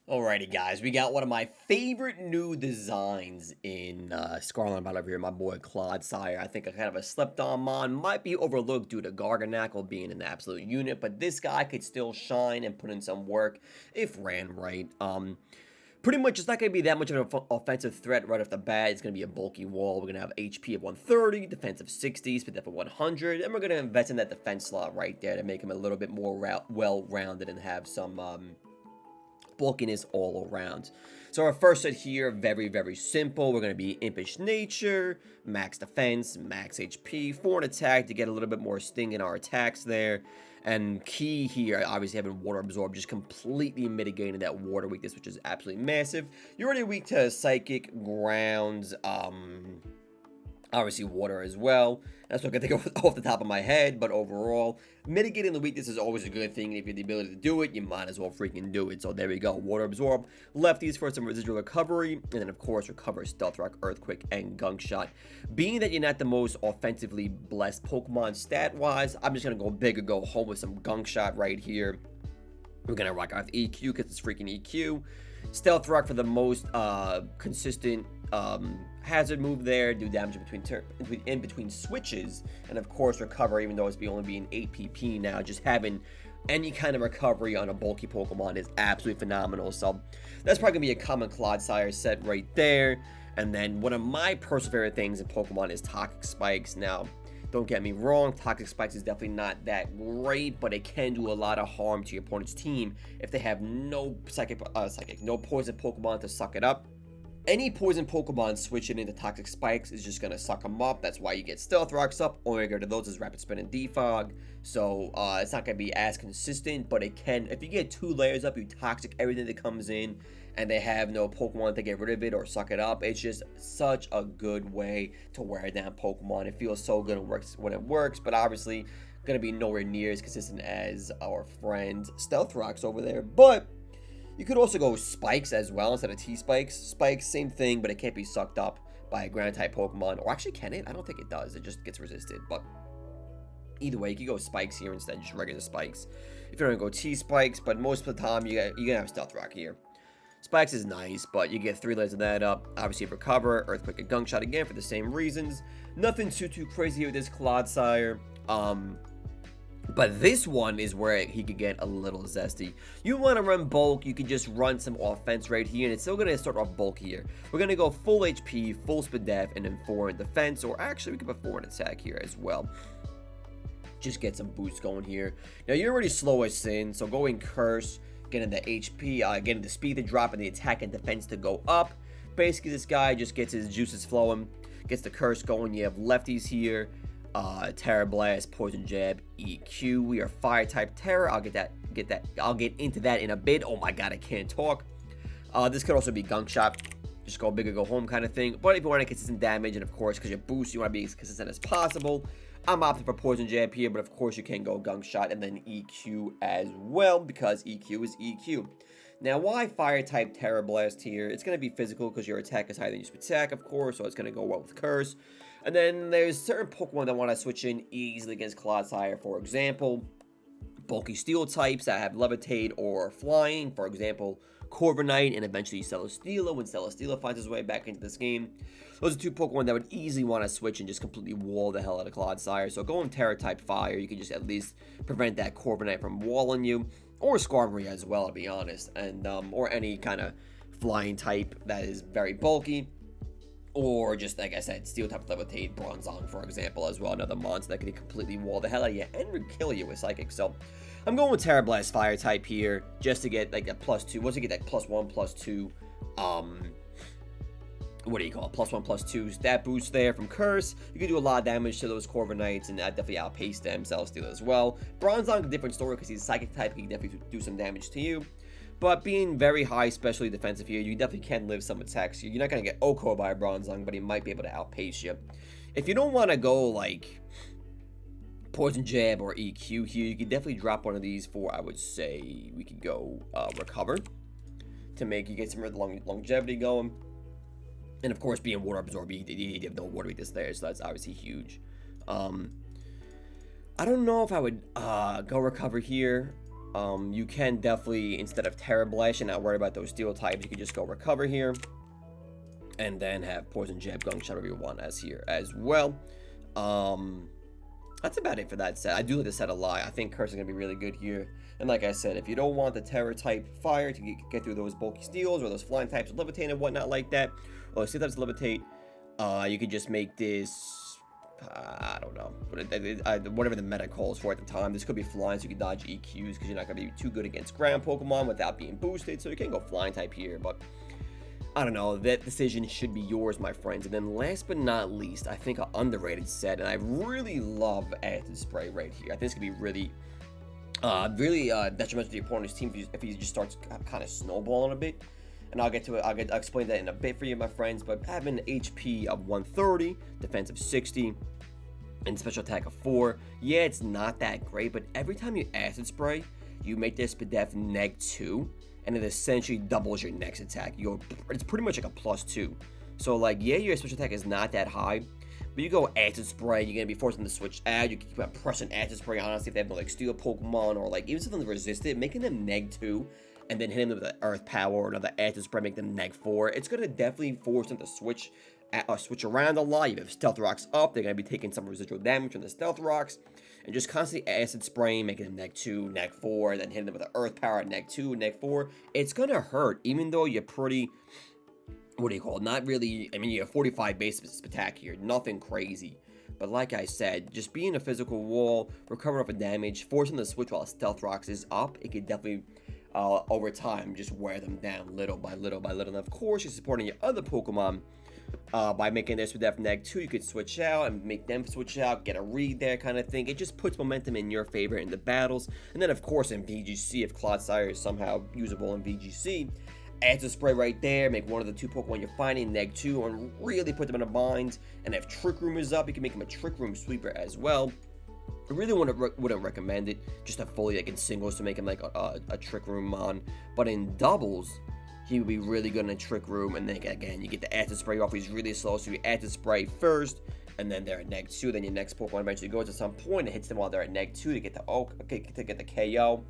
Alrighty, guys, we got one of my favorite new designs in Scarlet Battle over here, my boy Clodsire. I think I kind of a slept-on mon, might be overlooked due to Garganackle being an absolute unit, but this guy could still shine and put in some work if ran right. Pretty much, it's not going to be that much of an offensive threat right off the bat. It's going to be a bulky wall. We're going to have HP of 130, defense of 60, speed of 100, and we're going to invest in that defense slot right there to make him a little bit more well-rounded and have some bulkiness all around. So our first set here, very simple. We're going to be Impish Nature, max defense, max HP, 4 in attack to get a little bit more sting in our attacks there. And key here, obviously having Water Absorb, just completely mitigating that water weakness, which is absolutely massive. You're already weak to Psychic, Grounds, obviously water as well. That's what I can think of off the top of my head, but overall, mitigating the weakness is always a good thing. If you have the ability to do it, you might as well freaking do it. So there we go. Water Absorb, Lefties for some residual recovery, and then of course recover Stealth Rock, Earthquake, and Gunk Shot. Being that you're not the most offensively blessed Pokemon stat-wise, I'm just going to go big or go home with some Gunk Shot right here. We're going to rock out EQ because it's freaking EQ. Stealth Rock for the most consistent hazard move there, do damage in between switches, and of course recover, even though it's only being 8 PP now. Just having any kind of recovery on a bulky Pokemon is absolutely phenomenal. So that's probably gonna be a common Clodsire set right there. And then one of my personal favorite things in Pokemon is Toxic Spikes. Now, don't get me wrong, Toxic Spikes is definitely not that great, but it can do a lot of harm to your opponent's team if they have no no poison Pokemon to suck it up. Any poison Pokemon switching into Toxic Spikes is just going to suck them up. That's why you get Stealth Rocks up. Only I go to those is Rapid Spin and Defog. So it's not going to be as consistent, but it can. If you get 2 layers up, you Toxic everything that comes in, and they have no Pokemon to get rid of it or suck it up. It's just such a good way to wear down Pokemon. It feels so good when it works, but obviously going to be nowhere near as consistent as our friend Stealth Rocks over there. But you could also go Spikes as well instead of T-Spikes. Spikes, same thing, but it can't be sucked up by a Ground-type Pokemon. Or actually, can it? I don't think it does. It just gets resisted. But either way, you can go Spikes here instead, just regular Spikes. If you don't go T-Spikes, but most of the time, you're going to have Stealth Rock here. Spikes is nice, but you get 3 layers of that up. Obviously, Recover, Earthquake, and Gunk Shot again for the same reasons. Nothing too crazy with this Clodsire. But this one is where he could get a little zesty. You want to run bulk, you can just run some offense right here, and it's still going to start off bulk here. We're going to go full HP, full speed def, and then 4 in defense, or actually we could put 4 in attack here as well. Just get some boosts going here. Now you're already slow as sin, so going Curse, getting the HP, getting the speed to drop, and the attack and defense to go up. Basically this guy just gets his juices flowing, gets the Curse going. You have lefties here. Tera Blast, Poison Jab, EQ. We are Fire type Tera. I'll get into that in a bit. Oh my god, I can't talk. This could also be Gunk Shot. Just go big or go home kind of thing. But if you want a consistent damage, and of course, because you boost, you want to be as consistent as possible, I'm opting for Poison Jab here, but of course you can go Gunk Shot and then EQ as well, because EQ is EQ. Now, why Fire type Tera Blast here? It's going to be physical because your attack is higher than your attack, of course, so it's going to go well with Curse. And then there's certain Pokemon that want to switch in easily against Clodsire. For example, bulky Steel types that have Levitate or Flying. For example, Corviknight and eventually Celesteela when Celesteela finds his way back into this game. Those are 2 Pokemon that would easily want to switch and just completely wall the hell out of Clodsire. So going Tera type Fire, you can just at least prevent that Corviknight from walling you. Or Skarmory as well, to be honest. And or any kind of Flying type that is very bulky. Or just, like I said, Steel type Levitate, Bronzong, for example, as well. Another monster that can completely wall the hell out of you and kill you with Psychic. So, I'm going with Tera Blast Fire type here, just to get, like, a +2. Once you get that +1, +2, what do you call it? +1, +2 stat boost there from Curse. You can do a lot of damage to those Corviknights and definitely outpace them, Celesteela as well. Bronzong, a different story because he's a Psychic type. He can definitely do some damage to you. But being very high, especially defensive here, you definitely can live some attacks. You're not going to get OHKO by a Bronzong, but he might be able to outpace you. If you don't want to go, like, Poison Jab or EQ here, you can definitely drop one of these for, I would say, we could go Recover to make you get some longevity going. And, of course, being Water Absorb, you have no water weakness there, so that's obviously huge. I don't know if I would go Recover here. You can definitely, instead of Tera Blast, and not worry about those steel types, you can just go recover here. And then have Poison Jab, Gunk Shot, whatever you want as here as well. That's about it for that set. I do like the set a lot. I think Curse is going to be really good here. And like I said, if you don't want the Terror type fire to get through those bulky steels or those flying types of levitate and whatnot like that, or the steel types of levitate, you could just make this, I don't know, whatever the meta calls for at the time. This could be flying, so you can dodge EQs because you're not going to be too good against ground Pokemon without being boosted. So you can go flying type here, but I don't know, that decision should be yours, my friends. And then last but not least, I think an underrated set, and I really love Acid Spray right here. I think this could be really detrimental to the opponent's team if he just starts kind of snowballing a bit. And I'll get to it. I'll explain that in a bit for you, my friends. But having an HP of 130, defense of 60, and special attack of 4, yeah, it's not that great. But every time you Acid Spray, you make their Spadef -2. And it essentially doubles your next attack. It's pretty much like a +2. So like, yeah, your special attack is not that high, but you go Acid Spray, you're gonna be forcing them to switch out. You keep pressing Acid Spray, honestly, if they have no like steel Pokemon or like even something to resist it, making them -2, and then hitting them with an Earth Power or another Acid Spray, make them -4. It's gonna definitely force them to switch around a lot. You have Stealth Rocks up, they're gonna be taking some residual damage from the Stealth Rocks. And just constantly Acid Spraying, making them -2, -4, and then hitting them with an Earth Power at -2, -4. It's gonna hurt, even though you're pretty, what do you call it? Not really, I mean, you have 45 base attack here, nothing crazy. But like I said, just being a physical wall, recovering off of damage, forcing the switch while Stealth Rocks is up, it could definitely, over time, just wear them down little by little by little. And of course, you're supporting your other Pokemon. By making this with -2, you could switch out and make them switch out, get a read there kind of thing. It just puts momentum in your favor in the battles. And then, of course, in VGC, if Clodsire is somehow usable in VGC, Acid Spray right there, make one of the 2 Pokemon you're finding -2 and really put them in a bind. And if Trick Room is up, you can make him a Trick Room Sweeper as well. I really wouldn't recommend it just to fully like in singles to make him like a Trick Room Mon. But in doubles, he would be really good in a Trick Room, and then again, you get the Acid Spray off. He's really slow, so you Acid Spray first, and then they're at -2. Then your next Pokemon eventually goes at some point and hits them while they're at -2 to get the KO.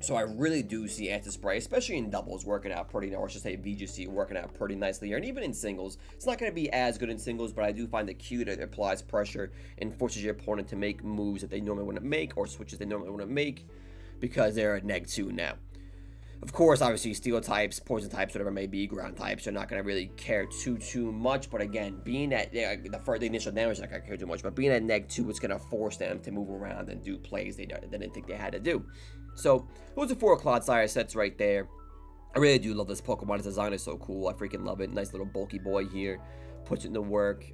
So I really do see Acid Spray, especially in doubles, working out pretty, or I should say VGC, working out pretty nicely here. And even in singles, it's not going to be as good in singles, but I do find it cute. It applies pressure and forces your opponent to make moves that they normally wouldn't make, or switches they normally wouldn't make, because they're at -2 now. Of course, obviously, steel types, poison types, whatever it may be, ground types, are not going to really care too much. But again, being at the initial damage, not going to care too much. But being at -2, it's going to force them to move around and do plays they didn't think they had to do. So, those are 4 Clodsire sets right there. I really do love this Pokemon. Its design is so cool. I freaking love it. Nice little bulky boy here. Puts it into work.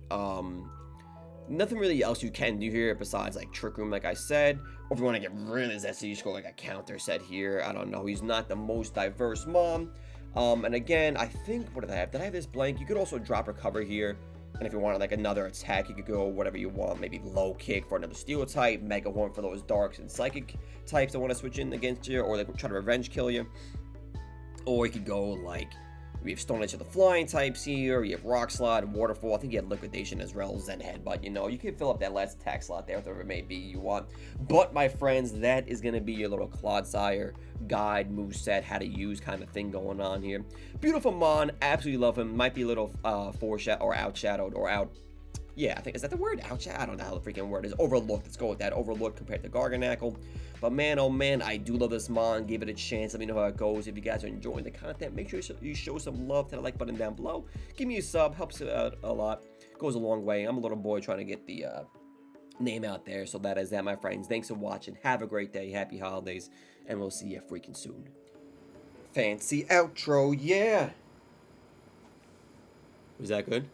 Nothing really else you can do here besides like Trick Room, like I said. Or if you want to get really zesty, you just go like a counter set here. I don't know. He's not the most diverse mom. And again, I think, what did I have? Did I have this blank? You could also drop recover here. And if you wanted like another attack, you could go whatever you want. Maybe low kick for another steel type, mega horn for those darks and psychic types that want to switch in against you, or they try to revenge kill you. Or you could go like, we have Stone Edge of the flying types here. You have Rock Slide, Waterfall. I think you have Liquidation as well, Zen Headbutt. You know, you can fill up that last attack slot there, whatever it may be you want. But, my friends, that is going to be your little Clodsire guide, moveset, how to use kind of thing going on here. Beautiful Mon. Absolutely love him. Might be a little foreshadowed or outshadowed or out. Yeah, I think, is that the word? Outshadowed? I don't know how the freaking word is. Overlooked. Let's go with that. Overlooked compared to Garganackle. But man, oh man, I do love this Mon. Give it a chance. Let me know how it goes. If you guys are enjoying the content, make sure you show some love to the like button down below. Give me a sub. Helps out a lot. Goes a long way. I'm a little boy trying to get the name out there. So that is that, my friends. Thanks for watching. Have a great day. Happy holidays. And we'll see you freaking soon. Fancy outro. Yeah. Was that good?